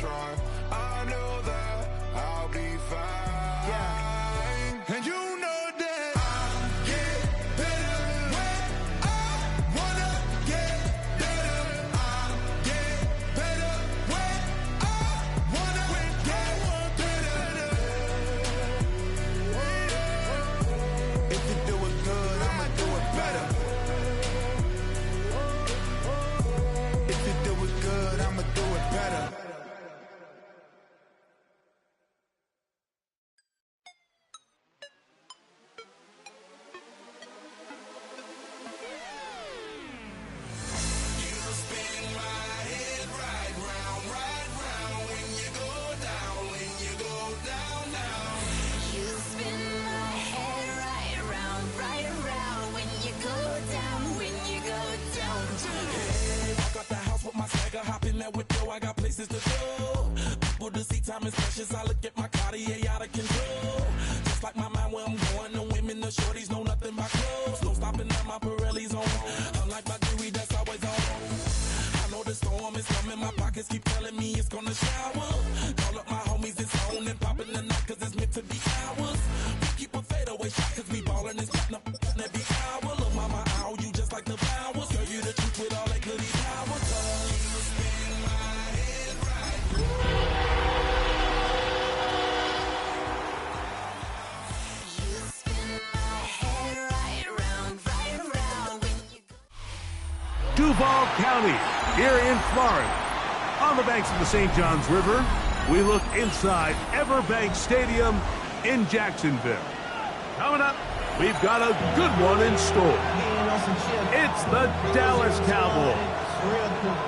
try. I know that I'll be fine. Yeah. And you know that I get better when I wanna get better. I get better when I wanna get better. If you do it good, I'ma do it better. If you do it good, I'ma do it better. Hopping that window, I got places to go. People to see, time is precious. I look at my Cartier out of control. Just like my mind where I'm going. The women, the shorties know nothing but clothes. No stopping at my Pirelli's on. Unlike my jewelry that's always on. I know the storm is coming. My pockets keep telling me it's gonna shower. Call up my homies, it's on and popping the night cause it's meant to be ours. We keep a fadeaway shot cause we ballin' and spittin' up every hour. Look mama, ow, you just like the flowers. Girl, you the truth with all that goody power. Duval County, here in Florida. On the banks of the St. Johns River, we look inside Everbank Stadium in Jacksonville. Coming up, we've got a good one in store. It's the Dallas Cowboys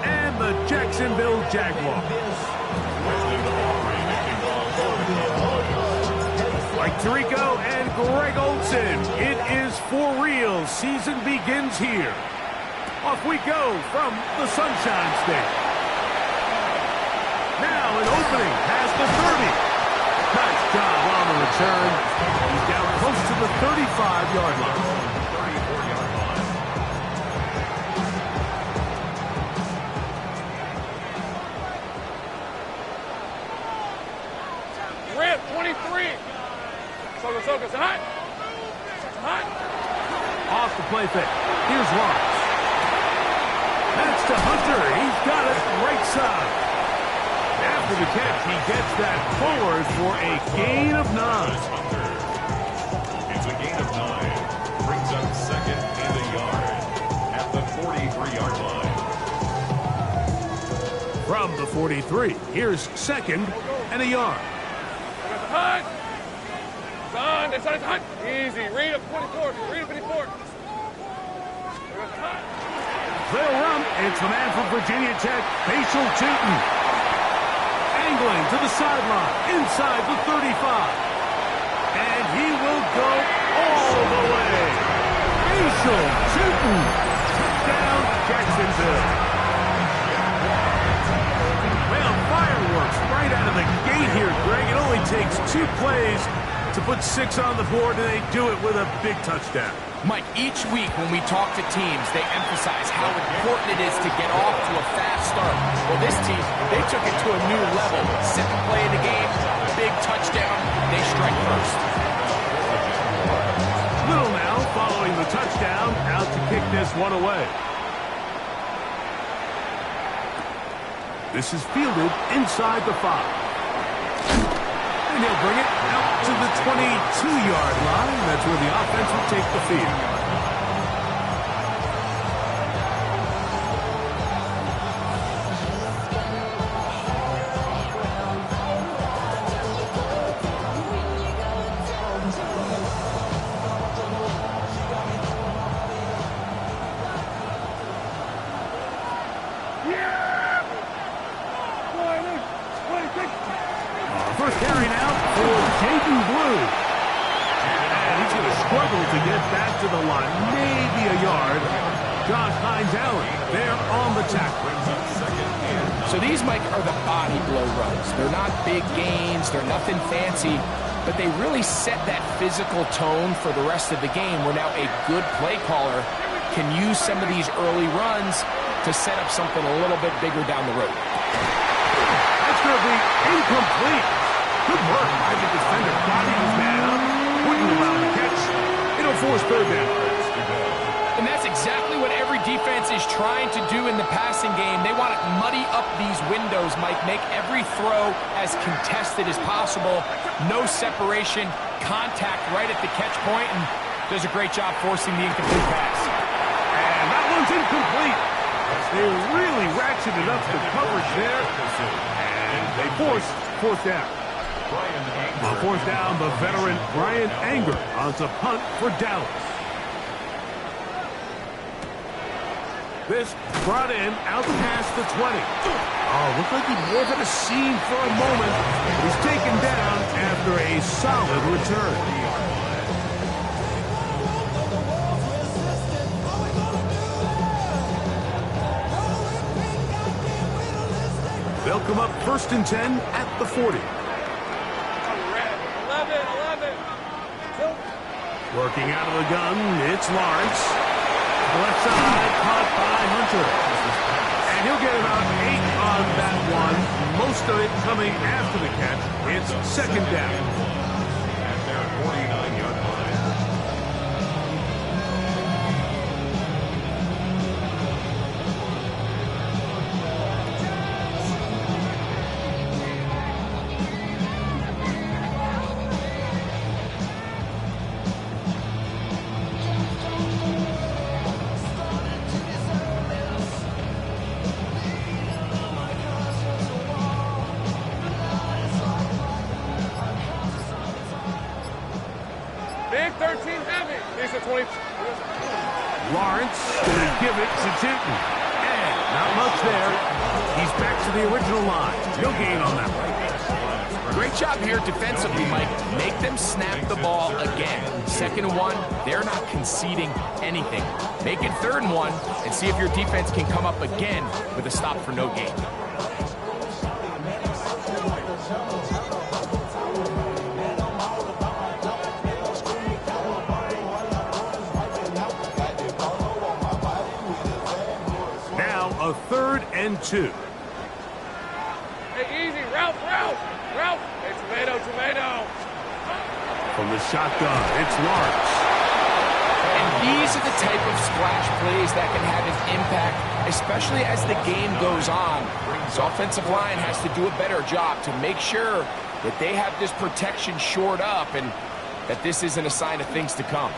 and the Jacksonville Jaguars. Mike Tirico and Greg Olson, it is for real. Season begins here. Off we go from the Sunshine State. Now an opening past the 30. Nice job on the return. He's down close to the 35-yard line. 34-yard line. Rip, 23. Soka, hot. Off the play fake. Here's Lawrence. That's to Hunter. He's got it right side. After the catch, he gets that forward for a gain of 9. It's a gain of 9. Brings up second and a yard at the 43-yard line. From the 43, here's second and a yard. Hunt. Son, this side's Hunt. Easy. Read up 24. Read up 54. Hunt. They'll run. It's the man from Virginia Tech, Facial Tootin. Angling to the sideline, inside the 35. And he will go all the way. Facial Tootin. Touchdown, Jacksonville. Well, fireworks right out of the gate here, Greg. It only takes 2 plays to put 6 on the board, and they do it with a big touchdown. Mike, each week when we talk to teams, they emphasize how important it is to get off to a fast start. Well, this team, they took it to a new level. Second play of the game, big touchdown, they strike first. Little now following the touchdown, out to kick this one away. This is fielded inside the 5. And he'll bring it out to the 22-yard line. That's where the offense will take the field. First carry now for Jaden Blue. And he's going to struggle to get back to the line. Maybe a yard. Josh Hines-Allen there on the tackle. So these, Mike, are the body blow runs. They're not big gains. They're nothing fancy. But they really set that physical tone for the rest of the game where now a good play caller can use some of these early runs to set up something a little bit bigger down the road. That's going to be incomplete. Good work by the defender. Body his man up. Wouldn't allow the catch. It'll force third down. And that's exactly what every defense is trying to do in the passing game. They want to muddy up these windows, Mike, make every throw as contested as possible. No separation, contact right at the catch point, and does a great job forcing the incomplete pass. And that one's incomplete. They really ratcheted up the coverage there, and they forced fourth down. On fourth down, the veteran Brian Anger on to punt for Dallas. This brought in out past the 20. Oh, looked like he may have had a seam for a moment. He's taken down after a solid return. They'll come up 1st and 10 at the 40. 11. Working out of the gun, it's Lawrence. Left side, caught by Hunter. And he'll get about 8 on that one. Most of it coming after the catch. It's second down. At their 49-yard line. Big 13 heavy. These are 20. Lawrence going to give it to Tinton. And not much there. He's back to the original line. No gain on that one. Great job here defensively, Mike. Make them snap the ball again. 2nd and 1, they're not conceding anything. Make it 3rd and 1 and see if your defense can come up again with a stop for no gain. Now a 3rd and 2. Hey, easy. Ralph. Hey, tomato. From the shotgun, it's Lawrence. And these are the type of splash plays that can have an impact, especially as the game goes on. This offensive line has to do a better job to make sure that they have this protection shored up and that this isn't a sign of things to come.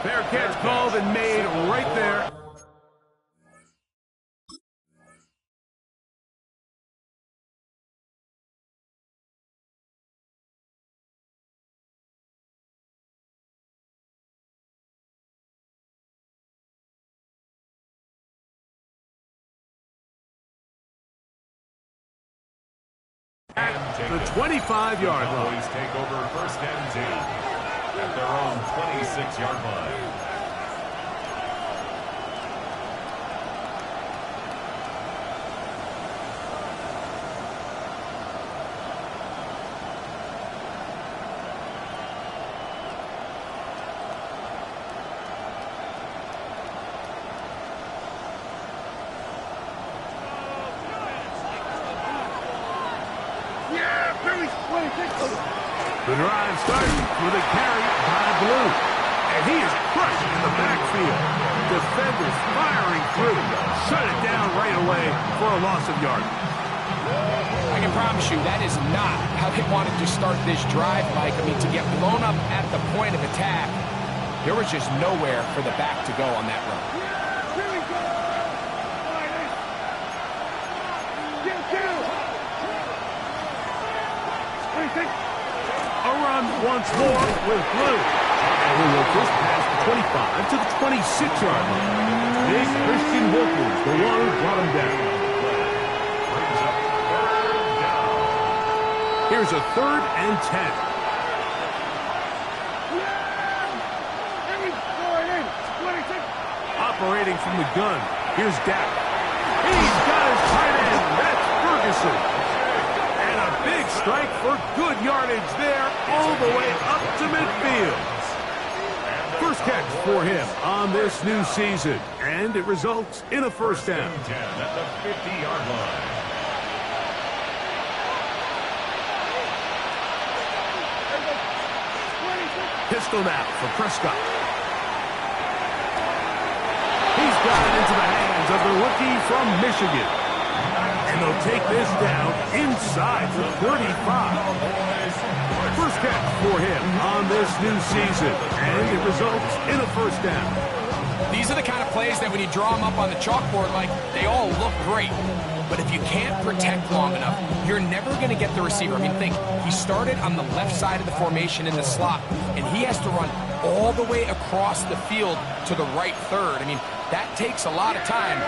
Fair catch called and made right there. At the 25-yard line. Cowboys take over 1st and 10 at their own 26-yard line. The drive starts with a carry by Blue. And he is crushed in the backfield. Defenders firing through. Shut it down right away for a loss of yardage. I can promise you that is not how they wanted to start this drive, Mike. I mean, to get blown up at the point of attack, there was just nowhere for the back to go on that run. A run once more with Blue. And we will just pass the 25 to the 26-yard line. Big Christian Wilkins, the one who brought him down. Here's a 3rd and 10. Operating from the gun, here's Dak. He's got his tight end. That's Ferguson. And a big strike for good yardage there all the way up to midfield. 1st First catch for him on this new season, and it results in a first down. 10 at the 50-yard line. Pistol now for Prescott. He's got it into the hands of the rookie from Michigan. And they'll take this down inside the 35. First catch for him on this new season, and it results in a first down. These are the kind of plays that when you draw them up on the chalkboard, like, they all look great. But if you can't protect long enough, you're never going to get the receiver. I mean, think, he started on the left side of the formation in the slot, and he has to run all the way across the field to the right third. I mean, that takes a lot of time.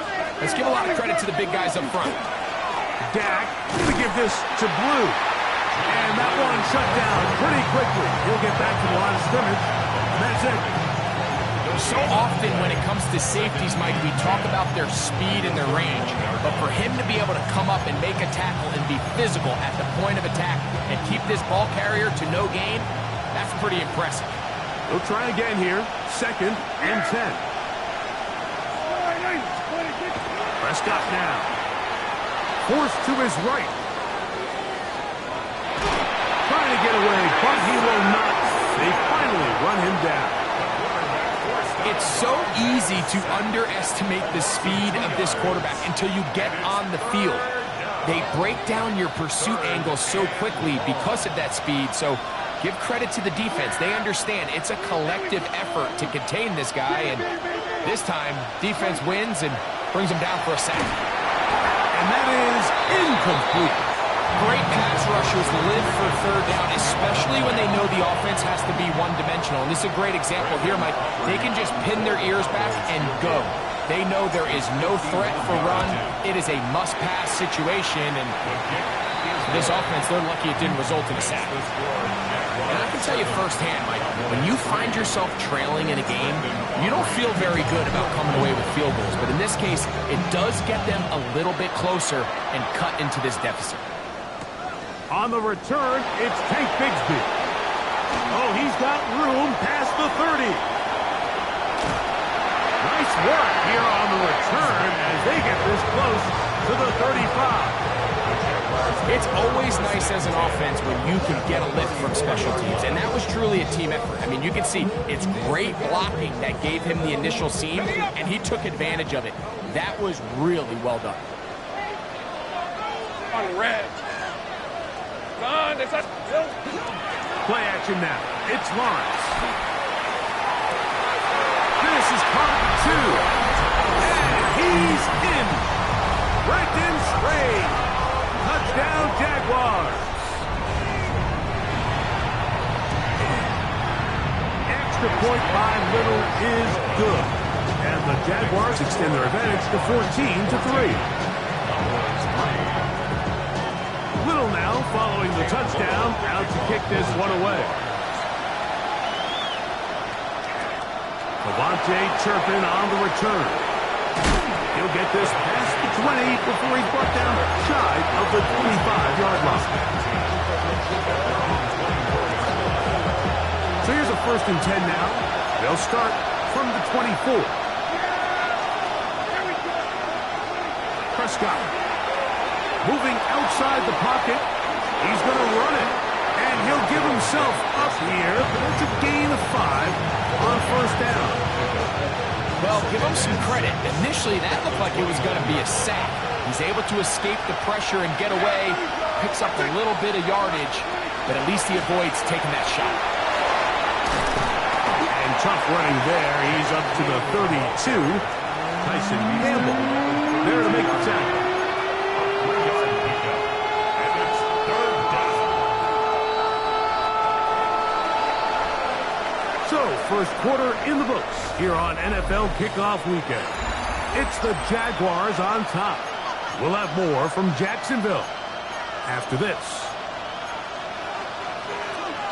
Let's give a lot of credit to the big guys up front. Dak going to give this to Blue. And that one shut down pretty quickly. He'll get back to the line of scrimmage. And that's it. So often when it comes to safeties, Mike, we talk about their speed and their range. But for him to be able to come up and make a tackle and be physical at the point of attack and keep this ball carrier to no gain, that's pretty impressive. We'll try again here. 2nd and 10. Prescott now. Forced to his right. Trying to get away, but he will not. They finally run him down. It's so easy to underestimate the speed of this quarterback until you get on the field. They break down your pursuit angles so quickly because of that speed, so give credit to the defense. They understand it's a collective effort to contain this guy, and this time, defense wins and brings him down for a sack. And that is incomplete. Great pass rushers live for third down, especially when they know the offense has to be one-dimensional. And this is a great example here, Mike. They can just pin their ears back and go. They know there is no threat for run. It is a must-pass situation, and this offense, they're lucky it didn't result in a sack. And I can tell you firsthand, Mike, when you find yourself trailing in a game, you don't feel very good about coming away with field goals. But in this case, it does get them a little bit closer and cut into this deficit. On the return, it's Tank Bigsby. Oh, he's got room past the 30. Nice work here on the return as they get this close to the 35. It's always nice as an offense when you can get a lift from special teams, and that was truly a team effort. I mean, you can see it's great blocking that gave him the initial seam, and he took advantage of it. That was really well done. On red. Play action now. It's Lawrence. This is caught 2. And he's in. Brendan Strayed. Touchdown, Jaguars. Extra point by Little is good. And the Jaguars extend their advantage to 14-3. Little now following the touchdown, out to kick this one away. Devontae Turpin on the return. He'll get this past the 20 before he's brought down shy of the 25-yard line. So here's a 1st and 10 now. They'll start from the 24. Prescott. Moving outside the pocket. He's going to run it. And he'll give himself up here. But it's a gain of 5 on 1st down. Well, give him some credit. Initially, that looked like it was going to be a sack. He's able to escape the pressure and get away. Picks up a little bit of yardage. But at least he avoids taking that shot. And tough running there. He's up to the 32. Tyson Campbell there to make the tackle. So, first quarter in the books here on NFL Kickoff Weekend. It's the Jaguars on top. We'll have more from Jacksonville after this.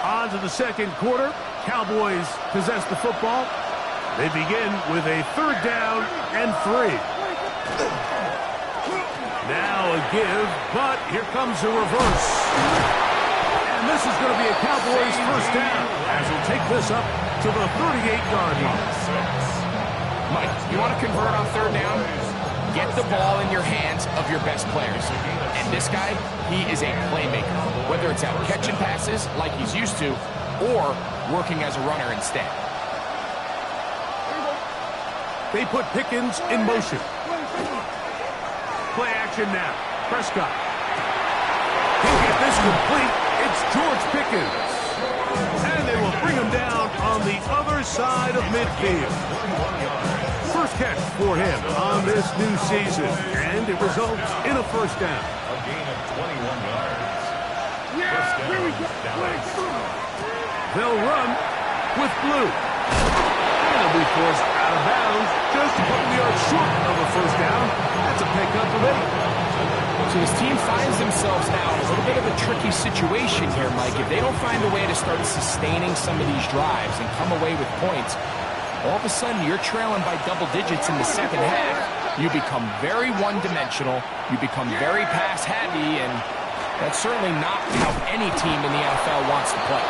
On to the second quarter. Cowboys possess the football. They begin with a 3rd down and 3. Now a give, but here comes a reverse. And this is going to be a Cowboys 1st down as he'll take this up to the 38-yard line. Mike, you want to convert on third down? Get the ball in your hands of your best players. And this guy, he is a playmaker. Whether it's out catching passes like he's used to, or working as a runner instead. They put Pickens in motion. Play action now. Prescott. He'll get this complete. It's George Pickens. And they will bring him down on the other side of midfield. First catch for him on this new season. And it results in a first down. A gain of 21 yards. Here we go. They'll run with Blue. And it'll be forced out of bounds just a couple yards short of a first down. That's a pickup of 8. So this team finds themselves now in a little bit of a tricky situation here, Mike. If they don't find a way to start sustaining some of these drives and come away with points, all of a sudden you're trailing by double digits in the second half. You become very one-dimensional. You become very pass-heavy, and that's certainly not how any team in the NFL wants to play.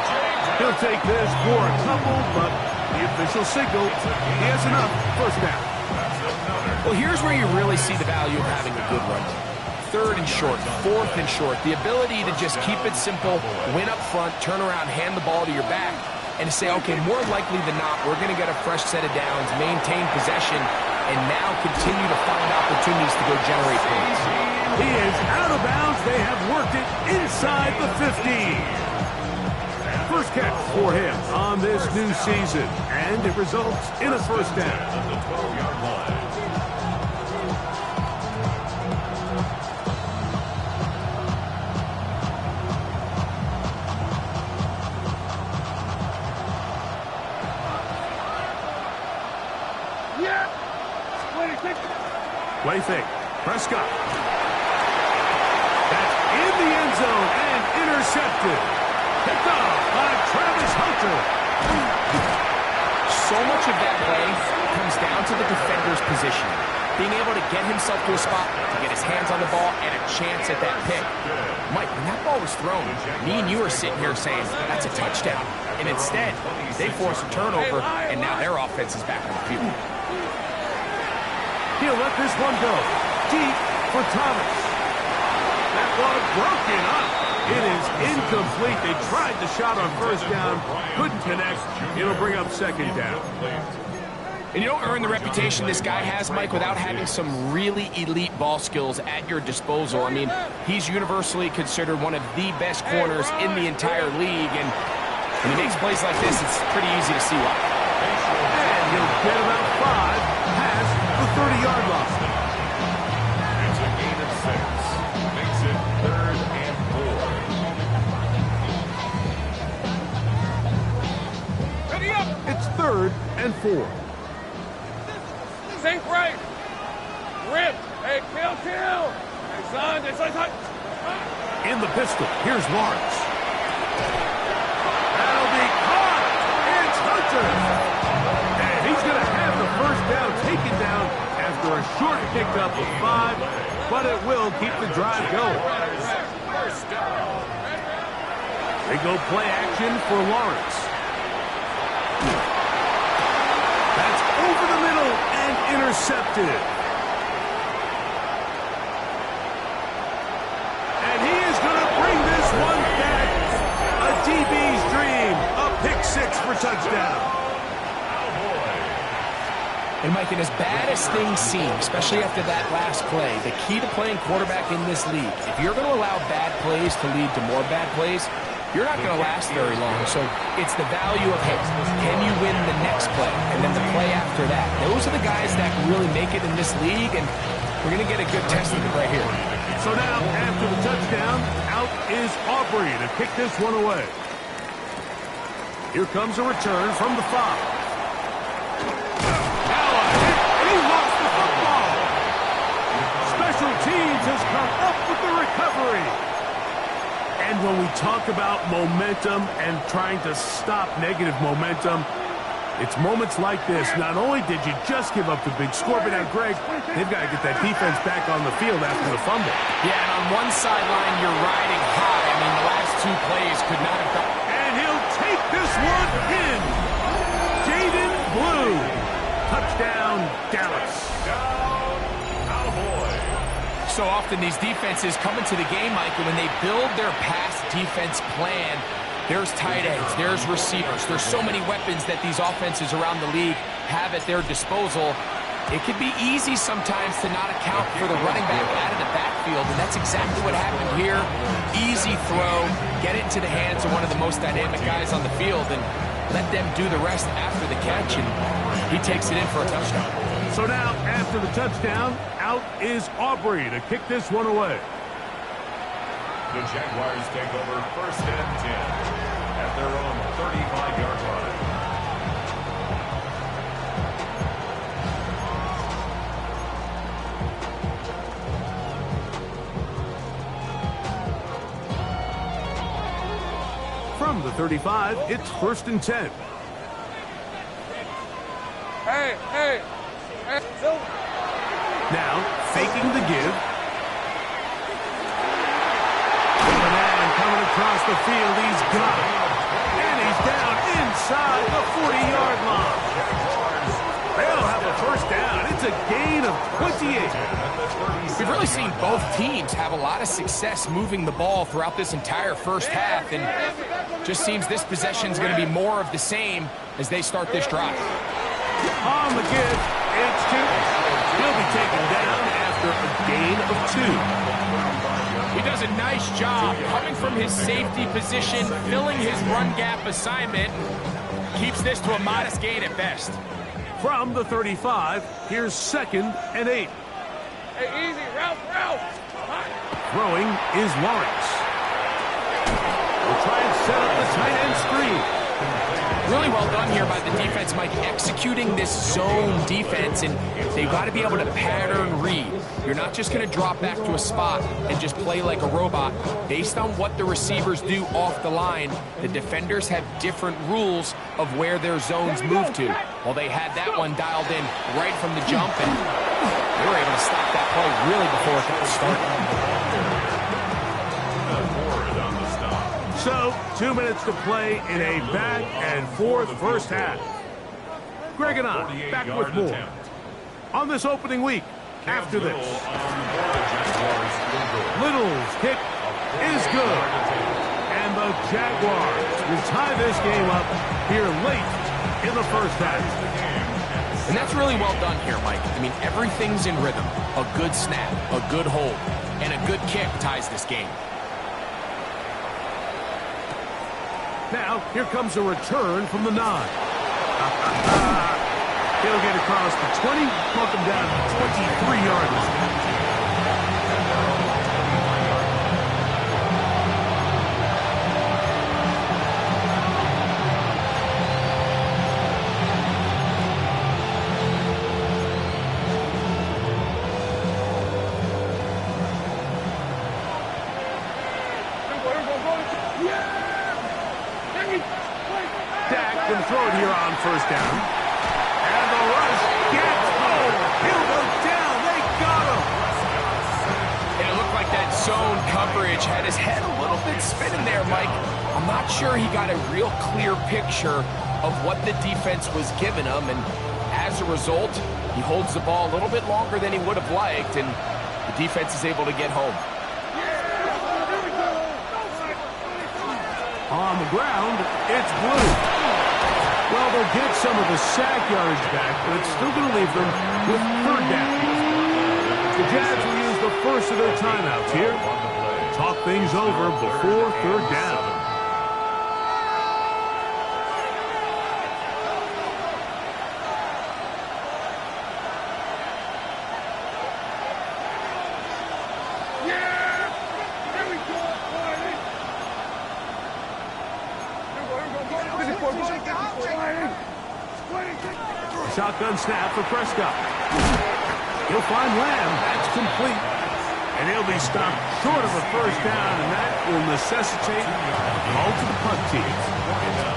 He'll take this for a couple, but the official signal, he has enough. First down. Well, here's where you really see the value of having a good run team. Third and short, fourth and short. The ability to just keep it simple, win up front, turn around, hand the ball to your back, and to say, okay, more likely than not, we're going to get a fresh set of downs, maintain possession, and now continue to find opportunities to go generate points. He is out of bounds. They have worked it inside the 15. First catch for him on this new season, and it results in a first down. At the 12-yard line. Play fake. Prescott. That's in the end zone and intercepted. Picked off by Travis Hunter. So much of that play comes down to the defender's positioning. Being able to get himself to a spot, to get his hands on the ball, and a chance at that pick. Mike, when that ball was thrown, me and you are sitting here saying, that's a touchdown. And instead, they force a turnover, and now their offense is back on the field. He'll let this one go. Deep for Thomas. That ball broken up. It is incomplete. They tried the shot on first down. Couldn't connect. It'll bring up second down. And you don't earn the reputation this guy has, Mike, without having some really elite ball skills at your disposal. I mean, he's universally considered one of the best corners in the entire league. And when he makes plays like this, it's pretty easy to see why. And he'll get about 5 past the 30-yard line. It's a gain of 6. Makes it 3rd and 4. Ready up. It's 3rd and 4. Sink right. Rip. Hey, kill. Hey, son. In the pistol, here's Lawrence. That'll be caught. It's Hunter. And he's going to have the first down taken down after a short pickup of 5, but it will keep the drive going. They go play action for Lawrence. That's over the middle and intercepted. And he is going to bring this one back. A DB's dream. A pick 6 for touchdown. And, Mike, and as bad as things seem, especially after that last play, the key to playing quarterback in this league, if you're going to allow bad plays to lead to more bad plays, you're not going to last very long. So it's the value of, hey, can you win the next play and then the play after that? Those are the guys that can really make it in this league, and we're going to get a good test of it right here. So now, after the touchdown, out is Aubrey to kick this one away. Here comes a return from the 5. Special teams has come up with the recovery. And when we talk about momentum and trying to stop negative momentum, it's moments like this. Not only did you just give up the big score, but now, Greg, they've got to get that defense back on the field after the fumble. Yeah, and on one sideline, you're riding high. I mean, the last 2 plays could not have gone. And he'll take this one in. blue. Touchdown, Dallas. Cowboys. So often these defenses come into the game, Mike, and when they build their pass defense plan, there's tight ends, there's receivers, there's so many weapons that these offenses around the league have at their disposal. It can be easy sometimes to not account for the running back out of the backfield, and that's exactly what happened here. Easy throw, get it into the hands of one of the most dynamic guys on the field, and let them do the rest after the catch, and he takes it in for a touchdown. So now, after the touchdown, out is Aubrey to kick this one away. The Jaguars take over 1st and 10 at their own 35-yard line. From the 35, it's 1st and 10. Hey, hey, hey, Silver. Now, faking the give. With a man coming across the field, he's got it. And he's down inside the 40-yard line. They'll have a first down. It's a gain of 28. We've really seen both teams have a lot of success moving the ball throughout this entire first half, and just seems this possession is going to be more of the same as they start this drive. On the give, it's 2. He'll be taken down after a gain of 2. He does a nice job coming from his safety position, filling his run gap assignment, keeps this to a modest gain at best. From the 35, here's 2nd and 8. Hey, easy, route. Throwing is Lawrence. We'll try and set up the tight end screen. Really well done here by the defense, Mike, executing this zone defense, and they've got to be able to pattern read. You're not just going to drop back to a spot and just play like a robot. Based on what the receivers do off the line, the defenders have different rules of where their zones move to. Well, they had that one dialed in right from the jump, and they were able to stop that play really before it got started. So, 2 minutes to play in a back-and-forth first half. Greg and I, back with more on this opening week after this. Little's kick is good. And the Jaguars will tie this game up here late in the first half. And that's really well done here, Mike. I mean, everything's in rhythm. A good snap, a good hold, and a good kick ties this game. Now, here comes a return from the 9. He'll get across the 20, welcome down to the 23-yard line. Throw it here on first down. And the rush gets home. He'll go down. They got him. And it looked like that zone coverage had his head a little bit spinning there, Mike. I'm not sure he got a real clear picture of what the defense was giving him. And as a result, he holds the ball a little bit longer than he would have liked. And the defense is able to get home. On the ground, it's Blue. Well, they'll get some of the sack yardage back, but it's still going to leave them with 3rd down. The Jags will use the first of their timeouts here. Talk things over before 3rd down. Shotgun snap for Prescott. He'll find Lamb. That's complete. And he'll be stopped short of a first down, and that will necessitate a call to the punt team.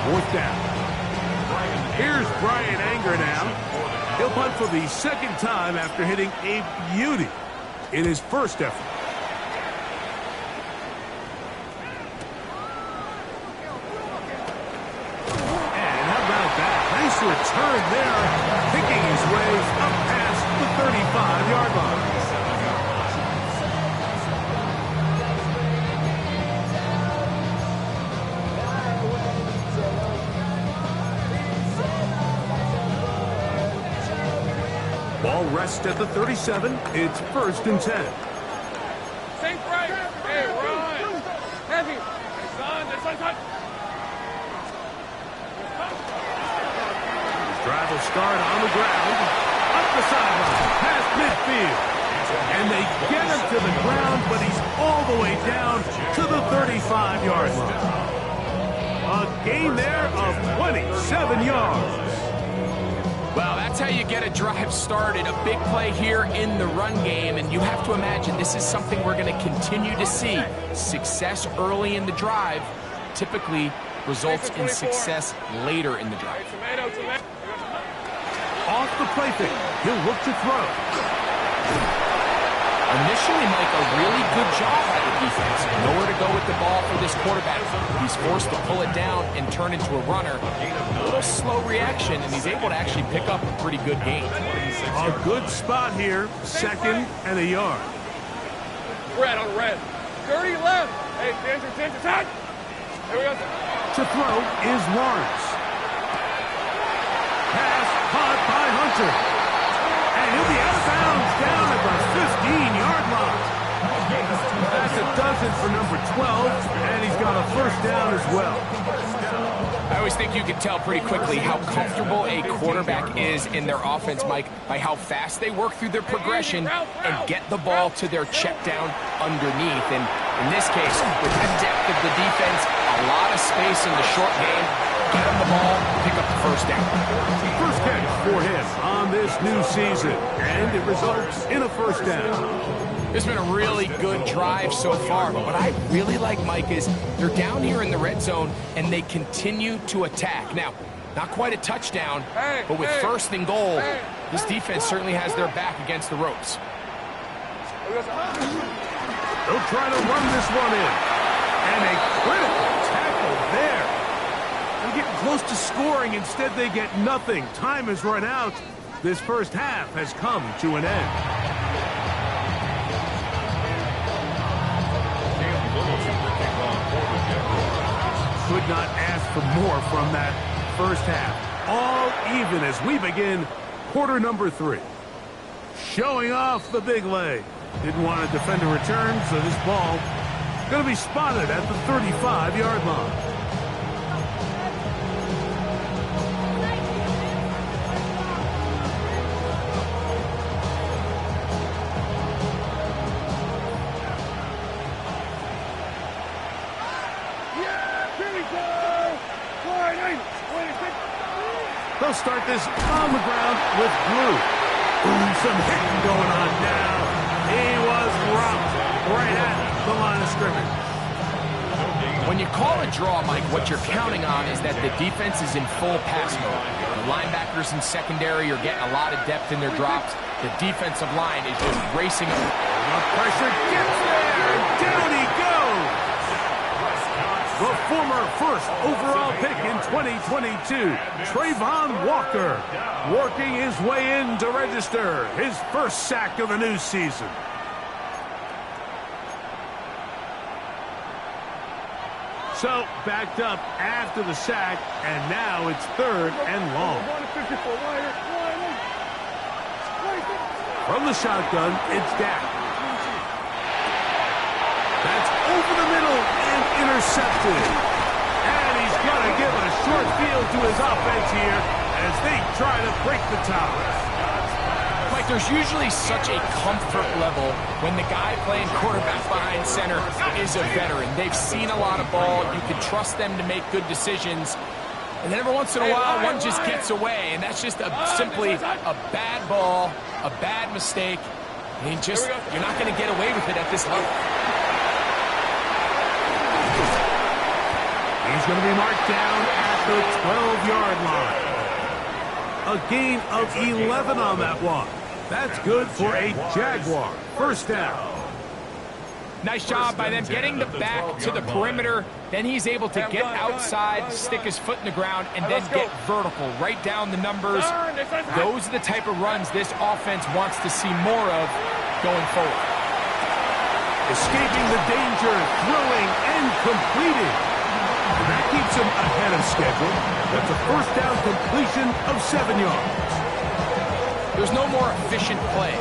4th down. Here's Brian Anger now. He'll punt for the 2nd time after hitting a beauty in his first effort. And how about that? Nice turn there, picking his way up past the 35-yard line. Ball rests at the 37. It's 1st and 10. Safe right. Hey, run. Heavy. Hey, son. This one's hot. Drive will start on the ground, up the sideline, past midfield. And they get him to the ground, but he's all the way down to the 35-yard line. A gain there of 27 yards. Well, that's how you get a drive started. A big play here in the run game, and you have to imagine this is something we're going to continue to see. Success early in the drive typically results in success later in the drive. Off the play fake, he'll look to throw. Initially, Mike, a really good job by the defense. Nowhere to go with the ball for this quarterback. He's forced to pull it down and turn into a runner. A little slow reaction, and he's able to actually pick up a pretty good gain. A good spot here, 2nd and a yard. Red on red. Dirty left. Hey, Dancer, hot. Here we go. To throw is Lawrence. Pass caught by Hunter. And he'll be out of bounds down at the 15-yard line. That's a dozen for number 12, and he's got a 1st down as well. I always think you can tell pretty quickly how comfortable a quarterback is in their offense, Mike, by how fast they work through their progression and get the ball to their check down underneath. And in this case, with the depth of the defense, a lot of space in the short game, get him the ball, pick up the 1st down. First catch for him on this new season, and it results in a 1st down. It's been a really good drive so far, but what I really like, Mike, is they're down here in the red zone, and they continue to attack. Now, not quite a touchdown, but with 1st and goal, this defense certainly has their back against the ropes. They'll try to run this one in, and a critical tackle there. They're getting close to scoring. Instead, they get nothing. Time has run out. This 1st half has come to an end. Could not ask for more from that 1st half. All even as we begin quarter number 3. Showing off the big leg. Didn't want to defend a return, so this ball going to be spotted at the 35-yard line. They'll start this on the ground with Blue. Ooh, some hitting going on now. He was rocked right at the line of scrimmage. When you call a draw, Mike, what you're counting on is that the defense is in full pass mode. The linebackers in secondary are getting a lot of depth in their drops. The defensive line is just racing. The pressure gets there. Down he goes. The former 1st overall pick in 2022, Trayvon Walker, working his way in to register his 1st sack of the new season. So, backed up after the sack, and now it's 3rd and long. From the shotgun, it's Dak. That's over the middle and intercepted. And he's going to give a short field to his offense here as they try to break the tie. Mike, there's usually such a comfort level when the guy playing quarterback behind center is a veteran. They've seen a lot of ball. You can trust them to make good decisions. And then every once in a while, one just gets away. And that's just simply a bad ball, a bad mistake. And you're not going to get away with it at this level. He's going to be marked down at the 12-yard line. A gain of 11 on that one. That's good for a Jaguar 1st down. Nice job by them getting the back to the perimeter. Then he's able to get outside, stick his foot in the ground, and then get vertical, right down the numbers. Those are the type of runs this offense wants to see more of going forward. Escaping the danger, throwing, and completing. And that keeps him ahead of schedule. That's a first down completion of 7 yards. There's no more efficient play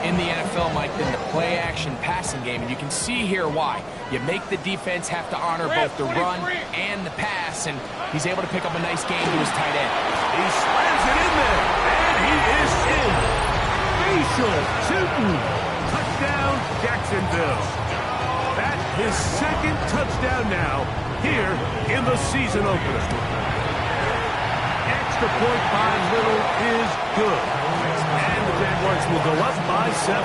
in the NFL, Mike, than the play-action passing game, and you can see here why. You make the defense have to honor both the run and the pass, and he's able to pick up a nice game to his tight end. He slams it in there, and he is in. Facial shooting. Touchdown, Jacksonville. That's his second touchdown now here in the season opener. Extra point by Little is good. And the Jaguars will go up by 7.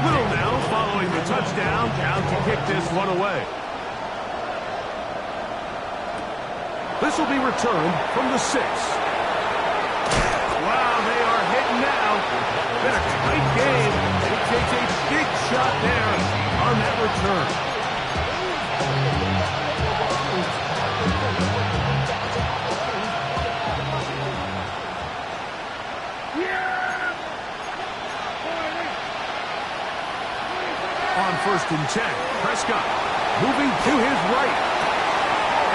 Little now following the touchdown, out to kick this one away. This will be returned from the 6. Wow, they are hitting now. Been a tight game. He takes a big shot there on that return. On 1st and 10, Prescott moving to his right.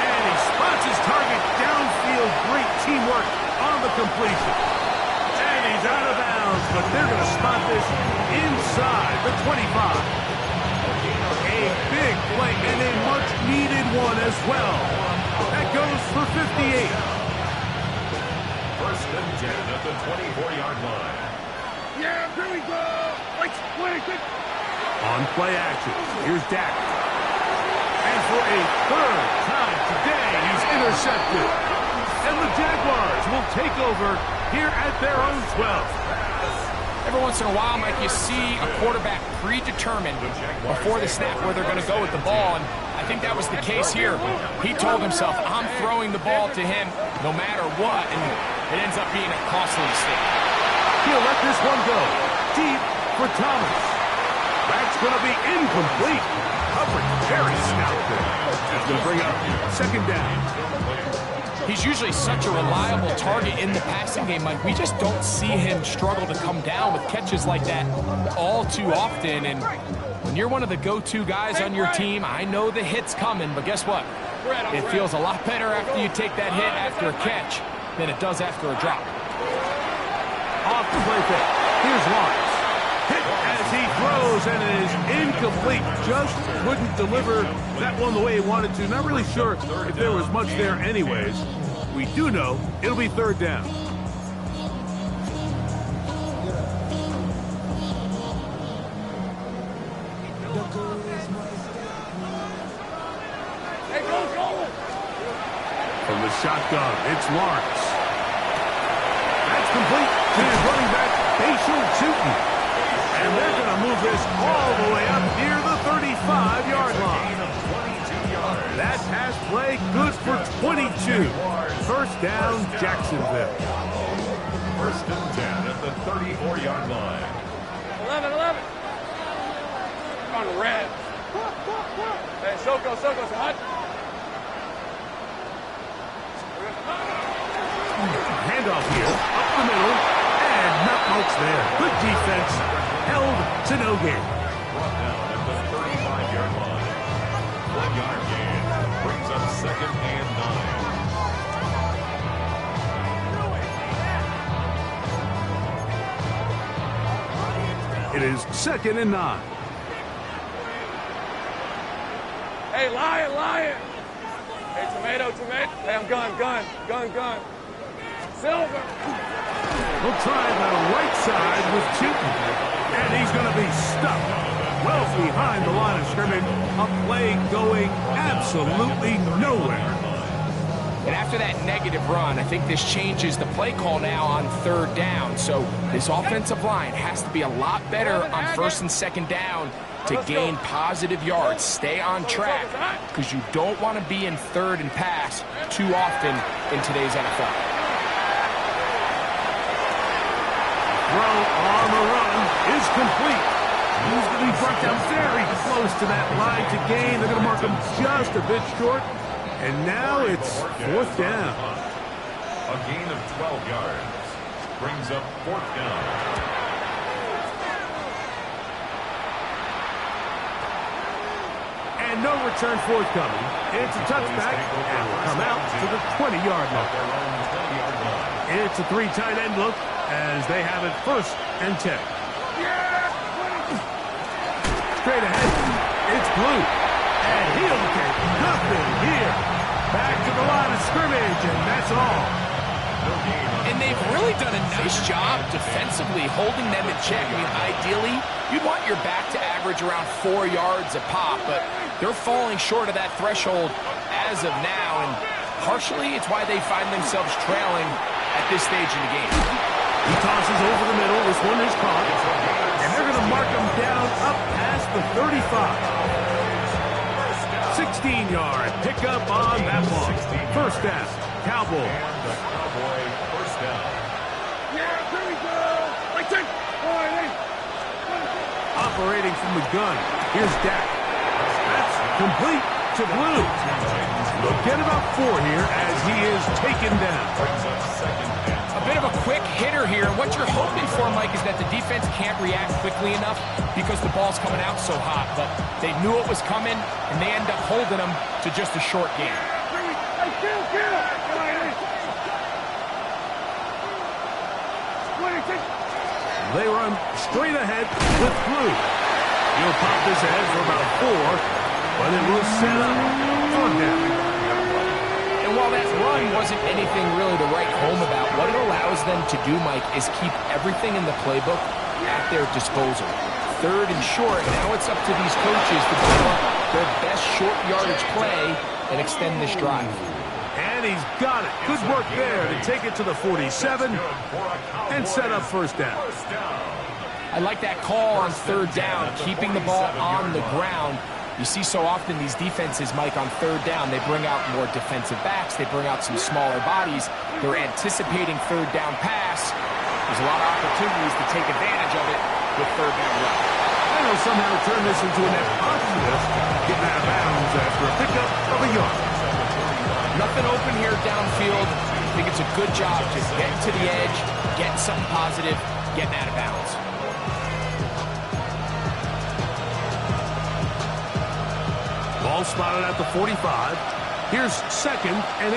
And he spots his target downfield. Great teamwork on the completion. And he's out of bounds, but they're going to spot this inside the 25. A big play and a much-needed one as well. That goes for 58. 1st and 10 at the 24-yard line. Yeah, here we go. Wait. On play action, here's Dak. And for a third time today, he's intercepted. And the Jaguars will take over here at their own 12. Every once in a while, Mike, you see a quarterback predetermined before the snap where they're going to go with the ball, and I think that was the case here. He told himself, I'm throwing the ball to him no matter what, and it ends up being a costly mistake. He'll let this one go. Deep for Thomas. That's going to be incomplete. Coverage very stout there. That's going to bring up 2nd down. He's usually such a reliable target in the passing game, Mike. We just don't see him struggle to come down with catches like that all too often. And when you're one of the go-to guys on your team, I know the hit's coming, but guess what? It feels a lot better after you take that hit after a catch than it does after a drop. Off the play fake. Here's Lawrence. Hit as he throws, and it is incomplete. Just couldn't deliver that one the way he wanted to. Not really sure if there was much there anyways. We do know it'll be 3rd down. Hey, go! From the shotgun, it's Lawrence. That's complete to his running back, Facial shooting. And they're going to move this all the way up near the 35-yard line. That pass play good for 22. 1st down, Jacksonville. 1st and 10 at the 34-yard line. 11. On red. Hey, Soko, it's hot. Handoff here, up the middle, and not much there. Good defense, held to no gain. Brought down at the 35-yard line. 1-yard gain brings up 2nd and 9. It is 2nd and 9. Hey, lion. Hey, tomato. Hey, I'm gun. Silver. We'll try the right side with Chilton. And he's going to be stuck well behind the line of scrimmage. A play going absolutely nowhere. And after that negative run, I think this changes the play call now on 3rd down. So this offensive line has to be a lot better on 1st and 2nd down to gain positive yards. Stay on track because you don't want to be in 3rd and pass too often in today's NFL. Throw on the run is complete. He's going to be brought down very close to that line to gain. They're going to mark him just a bit short. And now it's 4th down. A gain of 12 yards brings up 4th down. And no return forthcoming. It's a touchback and will come out to the 20-yard line. It's a 3 tight end look as they have it 1st and 10. Straight ahead, it's Blue. And he'll get nothing here. Back to the line of scrimmage, and that's all. And they've really done a nice job defensively holding them in check. I mean, ideally, you'd want your back to average around 4 yards a pop, but they're falling short of that threshold as of now, and partially it's why they find themselves trailing at this stage in the game. He tosses over the middle. This one is caught, and they're going to mark him down up past the 35. 16-yard pickup on that one. 1st down, Cowboys. Cowboy 1st down. Yeah, here we go. Right there. Operating from the gun, here's Dak. That's complete to Blue. They'll get about 4 here as he is taken down. Brings up 2nd down. A bit of a quick hitter here, and what you're hoping for, Mike, is that the defense can't react quickly enough because the ball's coming out so hot, but they knew it was coming, and they end up holding them to just a short game. They run straight ahead with Blue. He'll pop this ahead for about 4, but it will set up 4th down. And while that run wasn't anything really to write home about, what it allows them to do, Mike, is keep everything in the playbook at their disposal. 3rd and short, now it's up to these coaches to develop their best short yardage play and extend this drive. And he's got it. Good work there to take it to the 47 and set up 1st down. I like that call on 3rd down, keeping the ball on the ground. You see so often these defenses, Mike, on 3rd down, they bring out more defensive backs, they bring out some smaller bodies. They're anticipating 3rd down pass. There's a lot of opportunities to take advantage of it with 3rd down run. And they'll somehow turn this into a net positive, getting out of bounds after a pickup of a yard. Nothing open here downfield. I think it's a good job just getting to the edge, getting something positive, getting out of bounds. Ball spotted at the 45. Here's 2nd and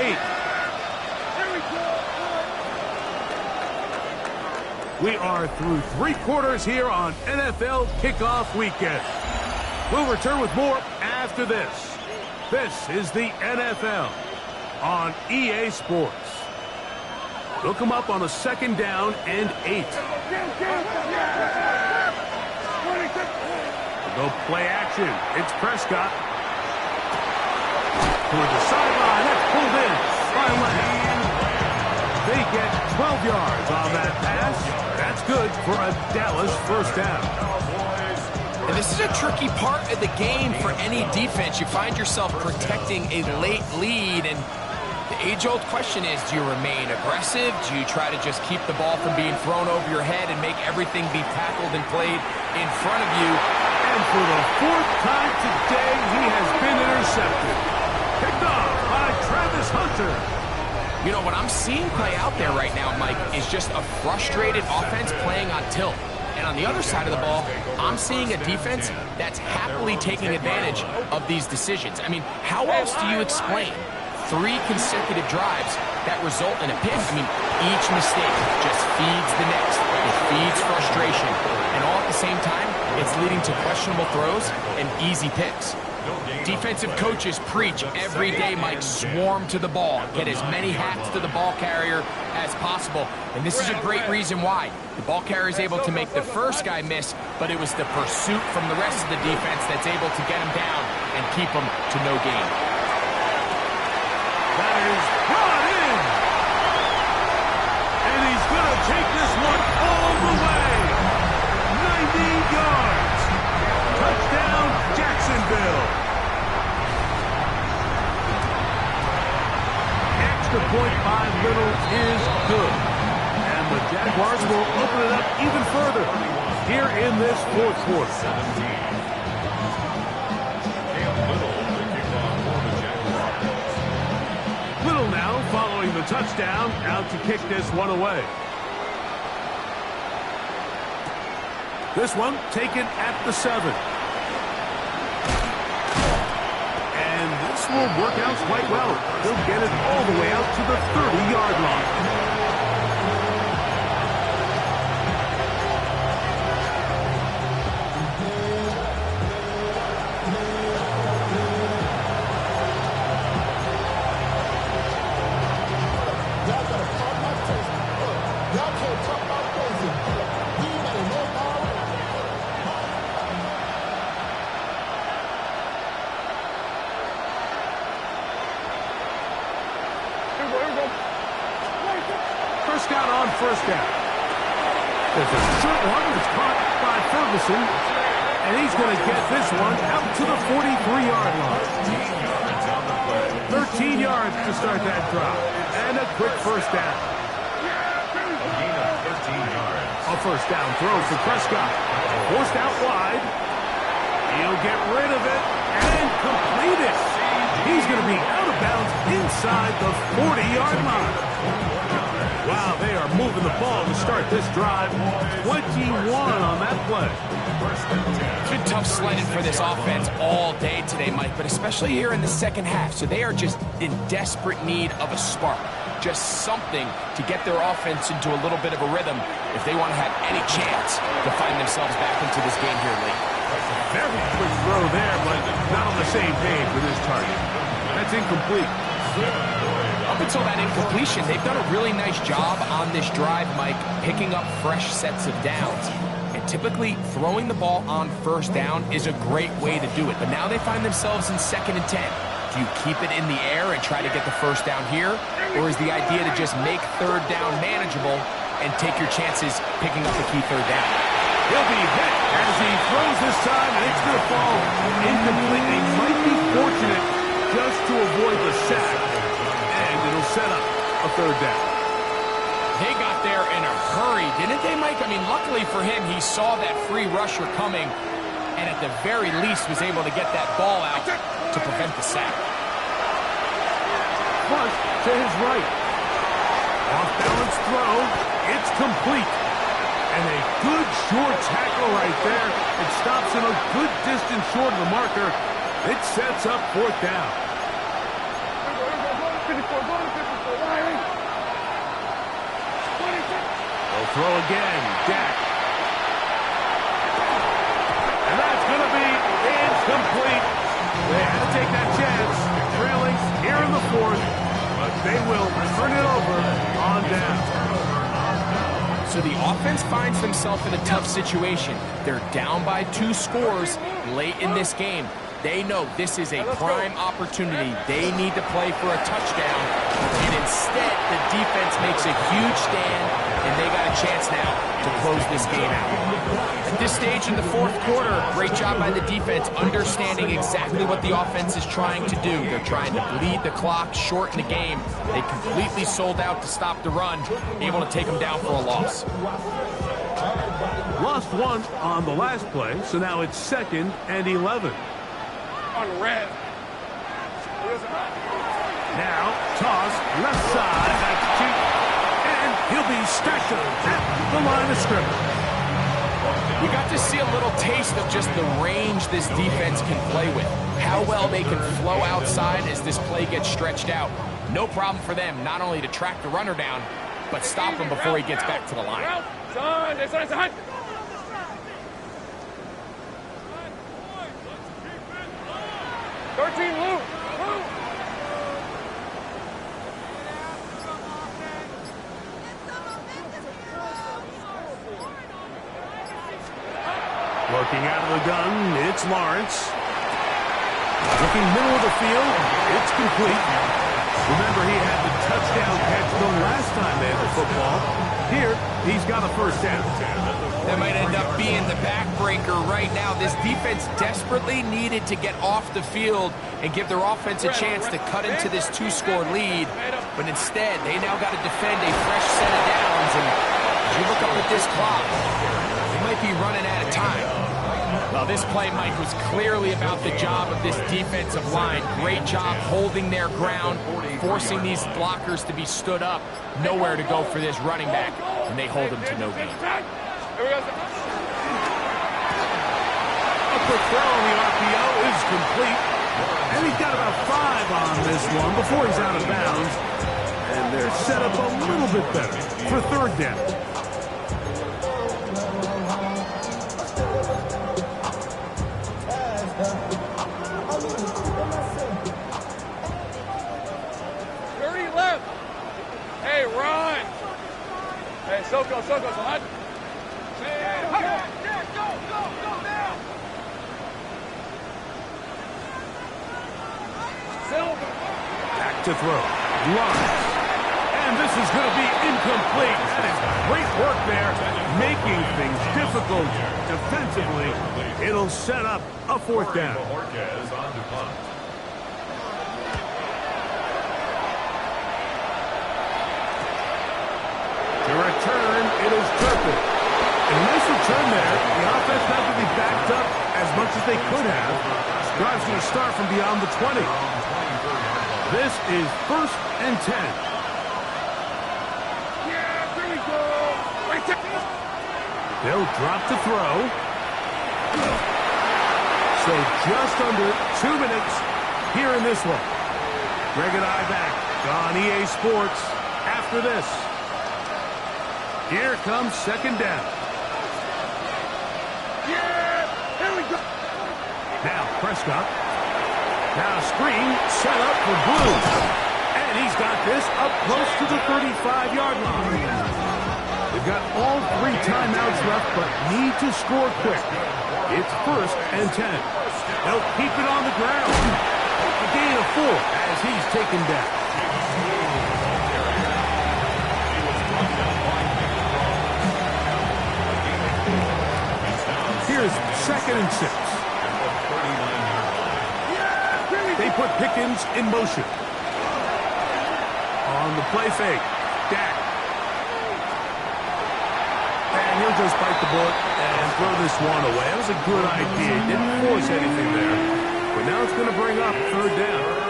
8. We are through 3 quarters here on NFL Kickoff Weekend. We'll return with more after this. This is the NFL on EA Sports. Look them up on a 2nd down and 8. They'll play action. It's Prescott. Toward the sideline. That's pulled in by Lamb. They get 12 yards on that pass. That's good for a Dallas 1st down. And this is a tricky part of the game for any defense. You find yourself protecting a late lead, and the age-old question is, do you remain aggressive? Do you try to just keep the ball from being thrown over your head and make everything be tackled and played in front of you? And for the 4th time today, he has been intercepted. Picked off by Travis Hunter. You know, what I'm seeing play out there right now, Mike, is just a frustrated offense playing on tilt. And on the other side of the ball, I'm seeing a defense that's happily taking advantage of these decisions. I mean, how else do you explain 3 consecutive drives that result in a pick? I mean, each mistake just feeds the next. It feeds frustration. And all at the same time, it's leading to questionable throws and easy picks. Defensive coaches preach every day, Mike, swarm to the ball. Get as many hats to the ball carrier as possible. And this is a great reason why. The ball carrier is able to make the first guy miss, but it was the pursuit from the rest of the defense that's able to get him down and keep him to no gain. That is brought in. And he's going to take this one all the way. 90 yards. Touchdown, Jacksonville. Extra point by Little is good. And the Jaguars will open it up even further. here in this fourth quarter. 17. Little to kick off for the Jaguars. Little now following the touchdown, out to kick this one away. This one taken at the 7. And this will work out quite well. He'll get it all the way out to the 30-yard line. Prescott on first down. There's a short one that's caught by Ferguson, and he's going to get this one out to the 43-yard line. 13 yards to start that drive, and a quick first down. A gain of 13 yards. A first down throw for Prescott. Forced out wide. He'll get rid of it and complete it. He's going to be out of bounds inside the 40-yard line. Wow, they are moving the ball to start this drive. 21 on that play. It's been tough sledding for this offense all day today, Mike, but especially here in the second half. So they are just in desperate need of a spark. Just something to get their offense into a little bit of a rhythm if they want to have any chance to find themselves back into this game here late. Very quick throw there, but not on the same page with his target. That's incomplete. Up until that incompletion, they've done a really nice job on this drive, Mike, picking up fresh sets of downs. And typically, throwing the ball on first down is a great way to do it. But now they find themselves in 2nd and 10. Do you keep it in the air and try to get the first down here? Or is the idea to just make third down manageable and take your chances picking up the key third down? He'll be hit as he throws this time, and it's going to fall incomplete. He might be fortunate just to avoid the sack, and it'll set up a third down. They got there in a hurry, didn't they, Mike? I mean, luckily for him, he saw that free rusher coming, and at the very least was able to get that ball out to prevent the sack. Flush to his right. Off-balance throw. It's complete. And a good short tackle right there. It stops him a good distance short of the marker. It sets up 4th down. They'll throw again. Dak. And that's going to be incomplete. They had to take that chance. Trailing here in the 4th. But they will turn it over on down. So the offense finds themselves in a tough situation. They're down by 2 scores late in this game. They know this is a prime opportunity. They need to play for a touchdown. And instead, the defense makes a huge stand, and they got a chance now to close this game out. At this stage in the 4th quarter, great job by the defense understanding exactly what the offense is trying to do. They're trying to bleed the clock, shorten the game. They completely sold out to stop the run, able to take them down for a loss. Lost 1 on the last play, so now it's 2nd and 11. On red. Now, toss, left side, and he'll be stationed at the line of scrimmage. We got to see a little taste of just the range this defense can play with. How well they can flow outside as this play gets stretched out. No problem for them not only to track the runner down, but stop him before he gets back to the line. 13, Luke. Working out of the gun, it's Lawrence. Looking middle of the field, it's complete. Remember, he had the touchdown catch the last time they had the football. Here, he's got a first down. That might end up being the backbreaker right now. This defense desperately needed to get off the field and give their offense a chance to cut into this 2-score lead. But instead, they now got to defend a fresh set of downs. And as you look up at this clock, they might be running out of time. Well, this play, Mike, was clearly about the job of this defensive line. Great job holding their ground, forcing these blockers to be stood up. Nowhere to go for this running back, and they hold him to no gain. A quick throw on the RPO is complete. And he's got about 5 on this one before he's out of bounds. And they're set up a little bit better for third down. Soko, so hot. Back to throw. Lines. And this is going to be incomplete. That is great work there, making things difficult defensively. It'll set up a fourth down. To return, it is Turpin. And a nice return there. The offense not really backed up as much as they could have. Drive's going to start from beyond the 20. This is 1st and 10. Yeah, there we go. They'll drop to throw. So just under 2 minutes here in this one. Greg and I back on EA Sports after this. Here comes second down. Yeah, here we go. Now Prescott. Now screen set up for Blue. And he's got this up close to the 35-yard line. They've got all 3 timeouts left, but need to score quick. It's 1st and 10. They'll keep it on the ground. A gain of 4 as he's taken down. Here's 2nd and 6. They put Pickens in motion. On the play fake, Dak. And he'll just bite the bullet and throw this one away. That was a good idea. Didn't force anything there. But now it's going to bring up third down.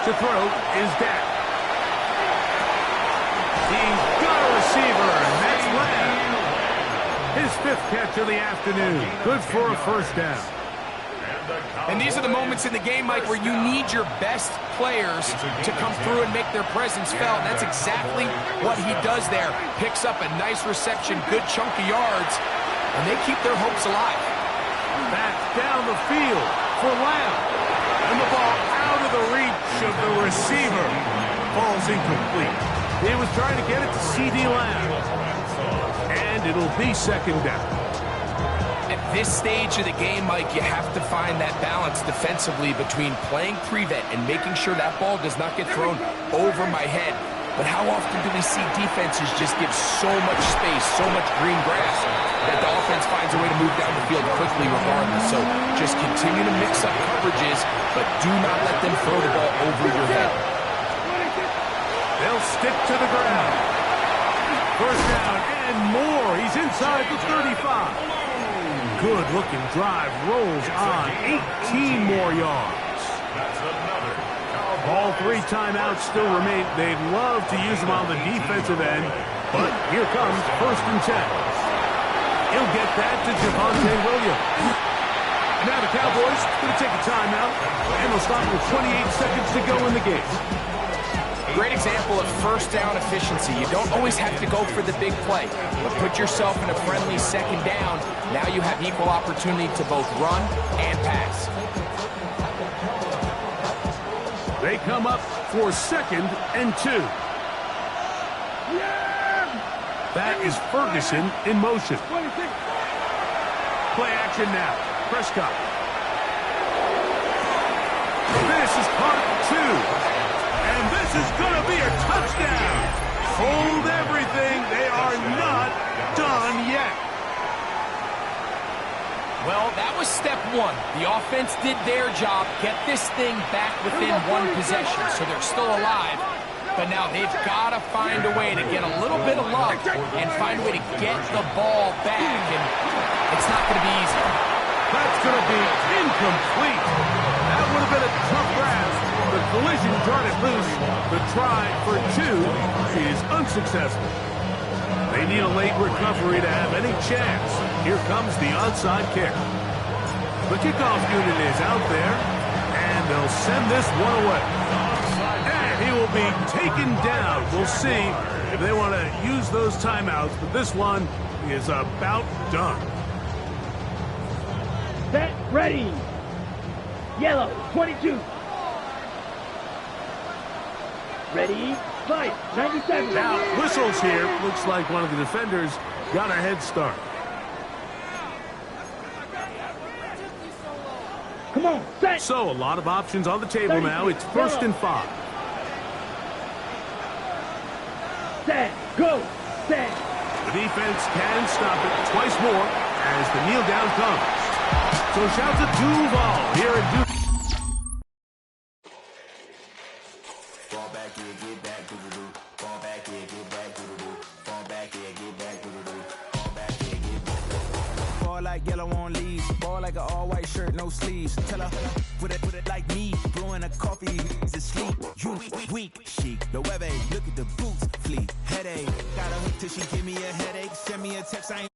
To throw is Dak. He's got a receiver, and that's Lamb. His 5th catch of the afternoon. Good for a first down. And these are the moments in the game, Mike, where you need your best players to come through and make their presence felt. And that's exactly what he does there. Picks up a nice reception, good chunk of yards, and they keep their hopes alive. That's down the field for Lamb. And the ball out of the reach of the receiver. Falls incomplete. He was trying to get it to C.D. Lamb. And it'll be second down. At this stage of the game, Mike, you have to find that balance defensively between playing prevent and making sure that ball does not get thrown over my head. But how often do we see defenses just give so much space, so much green grass, that the offense finds a way to move down the field quickly regardless? So just continue to mix up coverages, but do not let them throw the ball over your head. They'll stick to the ground. First down and more. He's inside the 35. Good-looking drive. Rolls on. 18 more yards. All 3 timeouts still remain. They'd love to use them on the defensive end, but here comes 1st and 10. He'll get that to Javonte Williams. And now the Cowboys going to take a timeout, and they'll stop with 28 seconds to go in the game. Great example of first down efficiency. You don't always have to go for the big play, but put yourself in a friendly second down. Now you have equal opportunity to both run and pass. They come up for 2nd and 2. That is Ferguson in motion. Play action now. Prescott. This is part 2. And this is going to be a touchdown. Hold everything. They are not done yet. Well, that was step one. The offense did their job, get this thing back within one possession, so they're still alive. But now they've got to find a way to get a little bit of luck and find a way to get the ball back, and it's not going to be easy. That's going to be incomplete. That would have been a tough grasp, but collision turned it loose. The try for two is unsuccessful. They need a late recovery to have any chance. Here comes the onside kick. The kickoff unit is out there, and they'll send this one away. And he will be taken down. We'll see if they want to use those timeouts, but this one is about done. Set, ready. Yellow, 22. Ready, fight, 97. Now, whistles here. Looks like one of the defenders got a head start. Come on, set. So, a lot of options on the table now. It's 1st and 5. Set, go, set. The defense can stop it twice more as the kneel down comes. So shout to Duval here at Duval. Fall back here, get back, doo-doo-doo. Fall back here, get back, doo-doo-doo. Fall back here, get back, doo-doo-doo. Fall back here, get back. Fall like yellow on leaves. Fall like an all-white shirt, no sleeves. Tell her, put it like me. Blowing a coffee, to sleep. You weak, chic. The weather, look at the boots, fleet. Headache, got a hook till she give me a headache. Send me a text, I ain't